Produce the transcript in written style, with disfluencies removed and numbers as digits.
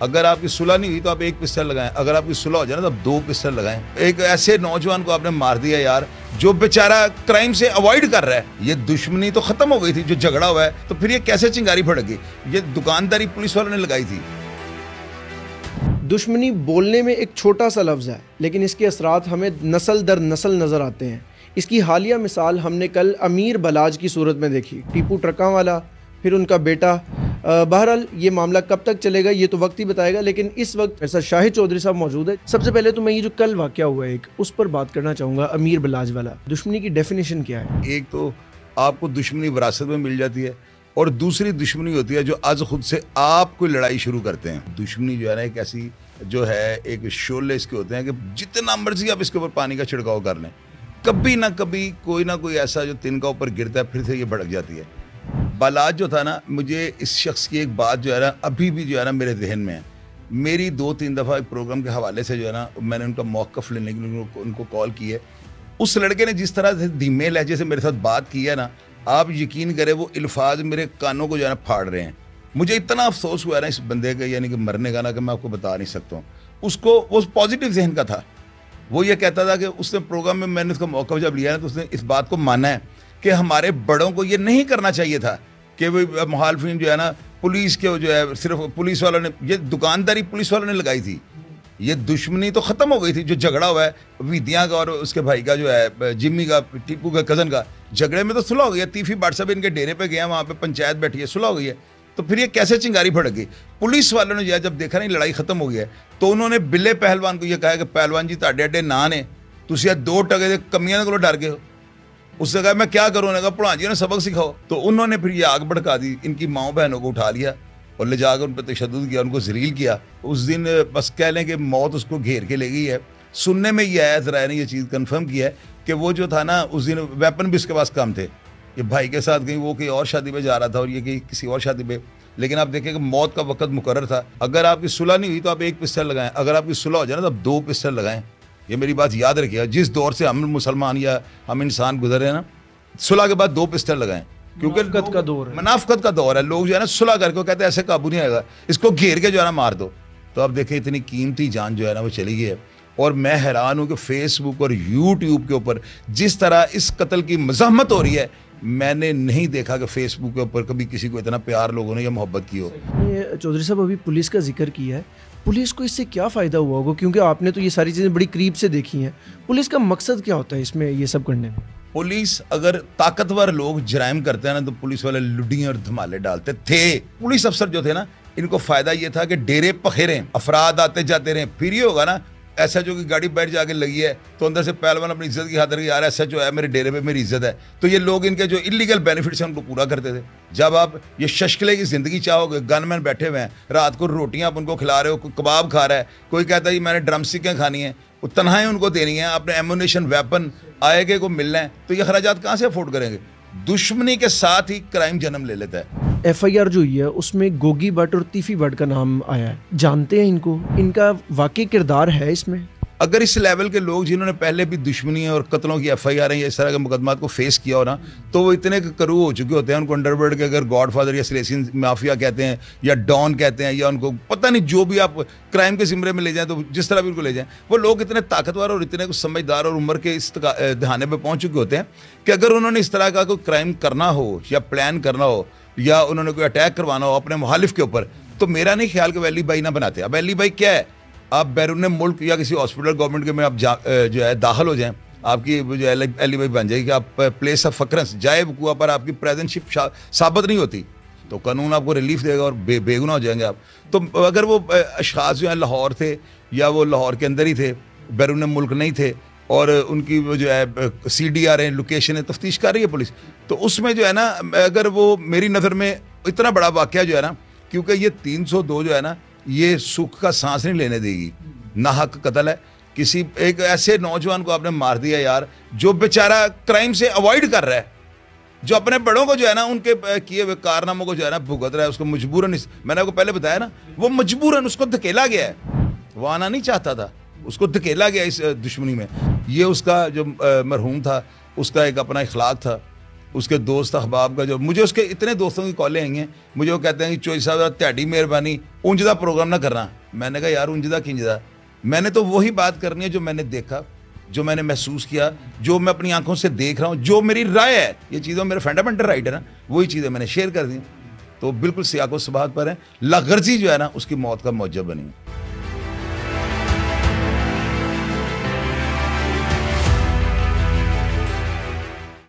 अगर आपकी सुलह नहीं हुई तो आप 1 पिस्टल लगाएं, अगर आपकी सुलह हो जाए ना तो आप 2 पिस्टल लगाएं। एक ऐसे नौजवान को आपने मार दिया यार, जो बेचारा क्राइम से अवॉइड कर रहा है। ये दुश्मनी तो खत्म हो गई थी जो झगड़ा हुआ है, तो फिर ये कैसे चिंगारी भड़क गई? ये दुकानदारी पुलिस वालों ने लगाई थी। दुश्मनी बोलने में एक छोटा सा लफ्ज़ है, लेकिन इसके असरात हमें नस्ल दर नस्ल नज़र आते हैं। इसकी हालिया मिसाल हमने कल अमीर बलाज की सूरत में देखी। टीपू ट्रकों वाला, फिर उनका बेटा। बहरहाल ये मामला कब तक चलेगा ये तो वक्त ही बताएगा, लेकिन इस वक्त ऐसा शाहिद चौधरी साहब मौजूद है। सबसे पहले तो मैं ये जो कल वाक़या हुआ है उस पर बात करना चाहूँगा। अमीर बलाज वाला, दुश्मनी की डेफिनेशन क्या है? एक तो आपको दुश्मनी विरासत में मिल जाती है, और दूसरी दुश्मनी होती है जो आज खुद से आप कोई लड़ाई शुरू करते हैं। दुश्मनी जो है ना, एक ऐसी जो है, एक शोले इसके होते हैं कि जितना मर्जी आप इसके ऊपर पानी का छिड़काव कर लें, कभी ना कभी कोई ना कोई ऐसा जो तिनका ऊपर गिरता है, फिर से ये भड़क जाती है। बलाज जो था ना, मुझे इस शख्स की एक बात जो है ना अभी भी जो है ना मेरे जहन में है। मेरी 2-3 दफ़ा एक प्रोग्राम के हवाले से जो है ना मैंने उनका मौक़िफ़ लेने के लिए उनको कॉल की है। उस लड़के ने जिस तरह से धीमे लहजे से मेरे साथ बात की है ना, आप यकीन करें वो अल्फाज मेरे कानों को जो है ना फाड़ रहे हैं। मुझे इतना अफसोस हुआ ना इस बंदे का, यानी कि मरने का ना, कि मैं आपको बता नहीं सकता हूँ। उसको वो पॉजिटिव जहन का था। वो ये कहता था कि उसने प्रोग्राम में, मैंने उसका मौका जब लिया ना, तो उसने इस बात को माना है कि हमारे बड़ों को ये नहीं करना चाहिए था कि वो मुखालफिन जो है ना पुलिस के जो है, सिर्फ पुलिस वालों ने, ये दुकानदारी पुलिस वालों ने लगाई थी। ये दुश्मनी तो ख़त्म हो गई थी जो झगड़ा हुआ है विद्या का और उसके भाई का, जो है जिम्मी का, टीपू का कज़न का। झगड़े में तो सुलह हो गई है। तीफी बाट साहब इनके डेरे पे गए, वहाँ पे पंचायत बैठी है, सुलह हो गई है। तो फिर ये कैसे चिंगारी भड़क गई? पुलिस वालों ने जो है जब देखा नहीं लड़ाई खत्म हो गई है, तो उन्होंने बिल्ले पहलवान को ये कहा कि पहलवान जी ताड़े अड्डे ना ने, तुम 2 टके कमियां को डर गए हो। उससे कहा मैं क्या करूँ? उन्होंने कहा पढ़ा जी ने सबक सिखाओ। तो उन्होंने फिर ये आग भड़का दी, इनकी माओ बहनों को उठा लिया और ले जाकर उन पर तशद्दुद किया, उनको जलील किया। उस दिन बस कह लें कि मौत उसको घेर के ले गई है। सुनने में ये आया, ज़रा ने ये चीज़ कन्फर्म किया है कि वो जो था ना, उस दिन वेपन भी उसके पास कम थे। ये भाई के साथ कहीं वो कहीं और शादी पे जा रहा था और ये कहीं किसी और शादी पे, लेकिन आप देखें कि मौत का वक्त मुकर्रर था। अगर आपकी सुलह नहीं हुई तो आप 1 पिस्टल लगाएं, अगर आपकी सुलह हो जाए ना तो आप 2 पिस्टल लगाएं। ये मेरी बात याद रखिएगा। जिस दौर से हम मुसलमान या हम इंसान गुजरे हैं ना, सुलह के बाद 2 पिस्टल लगाएं, क्योंकि मनाफकत का दौर है। लोग जो है ना सुलह करके कहते हैं ऐसे काबू नहीं आएगा, इसको घेर के जो है ना मार दो। तो आप देखें इतनी कीमती जान जो है ना वो चली गई है। और मैं हैरान हूँ कि फेसबुक और यूट्यूब के ऊपर जिस तरह इस कत्ल की मज़म्मत हो रही है, मैंने नहीं देखा कि फेसबुक के ऊपर कभी किसी को इतना प्यार लोगों ने या मोहब्बत की हो। चौधरी साहब अभी पुलिस का जिक्र किया है, पुलिस को इससे क्या फ़ायदा हुआ होगा? क्योंकि आपने तो ये सारी चीज़ें बड़ी करीब से देखी हैं। पुलिस का मकसद क्या होता है इसमें, ये सब करने में? पुलिस, अगर ताकतवर लोग जराइम करते हैं ना, तो पुलिस वाले लुडियाँ और धमाले डालते थे। पुलिस अफसर जो थे ना, इनको फ़ायदा ये था कि डेरे पखेरें, अफराद आते जाते रहें। फिर ये होगा ना, ऐसा जो कि गाड़ी बैठ जाके लगी है तो अंदर से पहलवान अपनी इज्जत की खातिर, यार ऐसा जो है मेरे डेरे पे मेरी इज्जत है, तो ये लोग इनके जो इलीगल बेनिफिट्स हैं उनको पूरा करते थे। जब आप ये शशकले की ज़िंदगी चाहोगे, गनमैन बैठे हुए हैं, रात को रोटियां आप उनको खिला रहे हो, कोई कबाब खा रहा है, कोई कहता है जी मैंने ड्रम स्टिकें खानी है, वो तनहाएं उनको देनी है, अपने एमुनेशन वेपन आएगे को मिलना है, तो ये खराजात कहाँ से अफोर्ड करेंगे? दुश्मनी के साथ ही क्राइम जन्म ले लेता है। FIR जो हुई है उसमें गोगी भट्ट और तीफी भट्ट का नाम आया है, जानते हैं इनको? इनका वाकई किरदार है इसमें? अगर इस लेवल के लोग जिन्होंने पहले भी दुश्मनी और कत्लों की FIR या इस तरह के मुकदमात को फेस किया हो ना, तो वो इतने करू हो चुके होते हैं, उनको अंडरवर्ल्ड के अगर गॉडफादर या सिलेसियन माफिया कहते हैं या डॉन कहते हैं, या उनको पता नहीं जो भी आप क्राइम के ज़िम्मे में ले जाएं, तो जिस तरह भी उनको ले जाएं, वो लोग इतने ताकतवर और इतने कुछ समझदार और उम्र के इस दहाने पर पहुँच चुके होते हैं कि अगर उन्होंने इस तरह का कोई क्राइम करना हो या प्लान करना हो या उन्होंने कोई अटैक करवाना हो अपने मुखालिफ के ऊपर, तो मेरा नहीं ख्याल कि वैली भाई ना बनाते। अब वैली भाई क्या है, आप बैरून मुल्क या किसी हॉस्पिटल गवर्नमेंट के में आप जो है दाखिल हो जाएं, आपकी जो है एली भाई बन जाएगी कि आप प्लेस ऑफ फकरेंस जाए वकूआ पर आपकी प्रेजेंटशिप साबित नहीं होती, तो कानून आपको रिलीफ देगा और बेगुनाह हो जाएंगे आप। तो अगर वो अशखास जो है लाहौर थे या वो लाहौर के अंदर ही थे, बैरून मुल्क नहीं थे, और उनकी वो जो है CDR है, लोकेशन है, तफ्तीश कर रही है पुलिस, तो उसमें जो है ना, अगर वो मेरी नज़र में इतना बड़ा वाक़या जो है ना, क्योंकि ये 302 जो है ना, ये सुख का सांस नहीं लेने देगी। नाहक कत्ल है, किसी एक ऐसे नौजवान को आपने मार दिया यार, जो बेचारा क्राइम से अवॉइड कर रहा है, जो अपने बड़ों को जो है ना उनके किए हुए कारनामों को जो है ना भुगत रहा है, उसको मजबूरन, मैंने आपको पहले बताया ना, वो मजबूरन उसको धकेला गया है, वो आना नहीं चाहता था, उसको धकेला गया इस दुश्मनी में। ये उसका जो मरहूम था, उसका एक अपना इखलाक था उसके दोस्त अहबाब का, जो मुझे उसके इतने दोस्तों की कॉलें आई हैं, मुझे वो कहते हैं कि चोई साहब त्याड़ी मेहरबानी ऊंजदा प्रोग्राम ना करना। मैंने कहा यार ऊंजदा किंजदा, मैंने तो वही बात करनी है जो मैंने देखा, जो मैंने महसूस किया, जो मैं अपनी आंखों से देख रहा हूँ, जो मेरी राय है, ये चीज़ों मेरे फंडामेंटल राइट है ना, वही चीज़ें मैंने शेयर कर दी। तो बिल्कुल सियाको सबात पर है। लागर्जी जो है ना उसकी मौत का मौजब बनी।